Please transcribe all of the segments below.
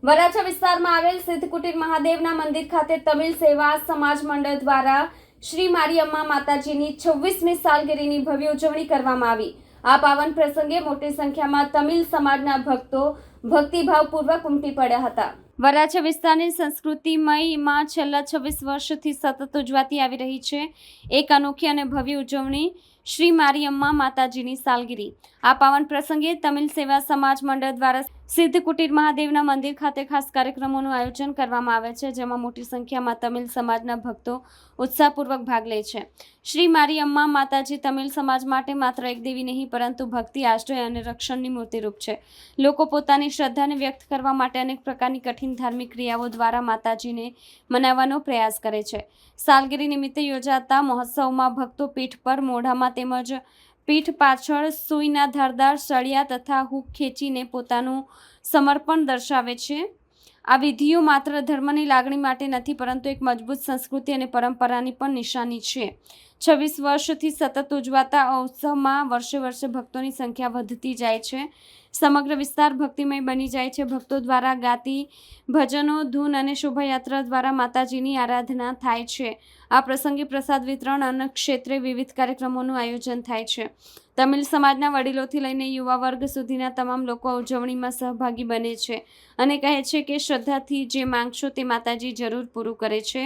વરાછા વિસ્તારમાં આવેલ સિદ્ધકુટીર મહાદેવના મંદિર ખાતે તમિલ સેવા સમાજ મંડળ દ્વારા શ્રી મારીઅમ્મા માતાજીની 26મી સાલગીરીની ભવ્ય ઉજવણી કરવામાં આવી। આ પાવન પ્રસંગે મોટી સંખ્યામાં તમિલ સમાજના ભક્તો ભક્તિભાવપૂર્વક ઉમટી પડ્યા હતા। વરાછા વિસ્તારની સંસ્કૃતિમયમાં છેલ્લા 26 વર્ષથી સતત ઉજવાતી આવી રહી છે એક અનોખી અને ભવ્ય ઉજવણી શ્રી મારીઅમ્મા માતાજીની સાલગીરી। આ પાવન પ્રસંગે તમિલ સેવા સમાજ મંડળ દ્વારા સિદ્ધકુટીર મહાદેવના મંદિર ખાતે ખાસ કાર્યક્રમોનું આયોજન કરવામાં આવે છે, જેમાં મોટી સંખ્યામાં તમિલ સમાજના ભક્તો ઉત્સાહપૂર્વક ભાગ લે છે। શ્રી મારીઅમ્મા માતાજી તમિલ સમાજ માટે માત્ર એક દેવી નહીં, પરંતુ ભક્તિ, આશ્રય અને રક્ષણની મૂર્તિરૂપ છે। લોકો પોતાની શ્રદ્ધાને વ્યક્ત કરવા માટે અનેક પ્રકારની કઠિન ધાર્મિક ક્રિયાઓ દ્વારા માતાજીને મનાવવાનો પ્રયાસ કરે છે। સાલગીરી નિમિત્તે યોજાતા મહોત્સવમાં ભક્તો પીઠ પર, મોઢામાં તેમજ પીઠ પાછળ સૂઈના ધારદાર સળિયા તથા હૂક ખેંચીને પોતાનું સમર્પણ દર્શાવે છે। આ વિધિઓ માત્ર ધર્મની લાગણી માટે નથી, પરંતુ એક મજબૂત સંસ્કૃતિ અને પરંપરાની પણ નિશાની છે। 26 વર્ષથી સતત ઉજવાતા આ ઉત્સવમાં વર્ષે વર્ષે ભક્તોની સંખ્યા વધતી જાય છે। સમગ્ર વિસ્તાર ભક્તિમય બની જાય છે। ભક્તો દ્વારા ગાતી ભજનો, ધૂન અને શોભાયાત્રા દ્વારા માતાજીની આરાધના થાય છે। આ પ્રસંગે પ્રસાદ વિતરણ, અન્ન ક્ષેત્રે વિવિધ કાર્યક્રમોનું આયોજન થાય છે। તમિલ સમાજના વડીલોથી લઈને યુવા વર્ગ સુધીના તમામ લોકો ઉજવણીમાં સહભાગી બને છે અને કહે છે કે શ્રદ્ધાથી જે માંગશો તે માતાજી જરૂર પૂરું કરે છે,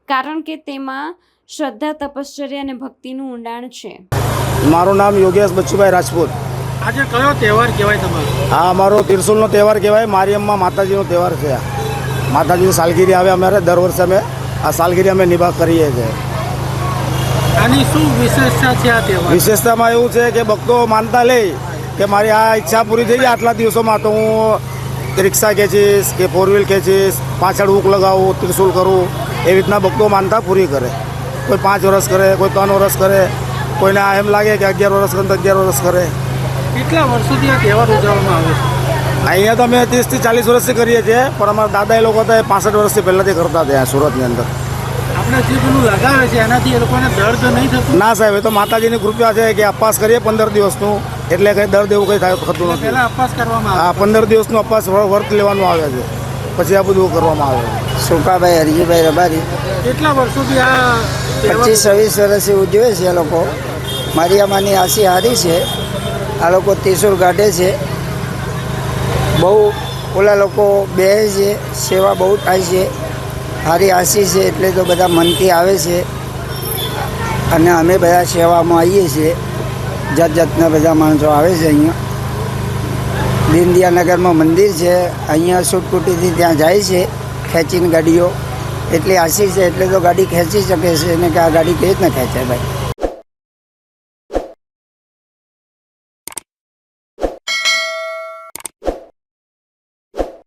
કારણ કે તેમાં શ્રદ્ધા, તપશ્ચર્યા અને ભક્તિનું ઊંડાણ છે। મારું નામ યોગેશ બચ્ચુભાઈ રાજપૂત। આજે કયો તહેવાર કહેવાય તમારો? આ અમારો તિરસુલનો તહેવાર કહેવાય। મારીઅમ્મા માતાજીનો તહેવાર છે। માતાજીની સાલગીરી આવે અમારે દર વર્ષે અમે આ સાલગીરી અમે નિભા કરીએ છીએ। આની શું વિશેષતા છે? આ તહેવાર વિશેષતામાં એવું છે કે ભક્તો માનતા લે કે મારી આ ઈચ્છા પૂરી થઈ જાય આટલા દિવસોમાં, તો હું રિક્ષા ખેંચીશ કે 4 વ્હીલ ખેંચીશ, પાછળ હુક લગાવું, ત્રિશુલ કરું, એવી રીતના ભક્તો માનતા પૂરી કરે। કોઈ 5 વર્ષ કરે, કોઈ 3 વર્ષ કરે, કોઈને એમ લાગે કે 11 વર્ષ કરે તો 11 વર્ષ કરે। કેટલા વર્ષોથી આ તહેવાર ઉજવવામાં આવે છે? અહીંયા તો અમે 30 થી 40 વર્ષથી કરીએ છીએ, પણ અમારા દાદા એ લોકો હતા એ 65 વર્ષથી પહેલાંથી કરતા હતા સુરતની અંદર। આપણે જે પેલું લગાવે છે એનાથી એ લોકોને દર્દ નહીં થતું? ના સાહેબ, એ તો માતાજીની કૃપા છે કે અપવાસ કરીએ 15 દિવસનું, એટલે કંઈ દર્દ એવું કંઈ થતું નથી। પહેલા અપવાસ કરવામાં હા, 15 દિવસનું અપવાસ વર્ત લેવાનું આવે છે, પછી આ બધું કરવામાં આવે છે। સુકાભાઈ હરજીભાઈ રબારી કેટલા વર્ષોથી આ 25-26 વર્ષથી ઉજવે છે આ લોકો। મારીઅમ્માની આશી હારી છે। આ લોકો ત્રિશુલ કાઢે છે, બહુ ઓલા લોકો બેસે છે, સેવા બહુ થાય છે, હારી આશી છે, એટલે તો બધા મનથી આવે છે અને અમે બધા સેવામાં આવીએ છીએ। જાત જાતના બધા માણસો આવે છે અહીંયા। દિનદયાનગરમાં મંદિર છે, અહીંયા સુટકુટીથી ત્યાં જાય છે ખેંચીને ગાડીઓ, એટલી આશી છે એટલે તો ગાડી ખેંચી શકે છે, અને કે આ ગાડી કેવી રીતના ખેંચાય ભાઈ?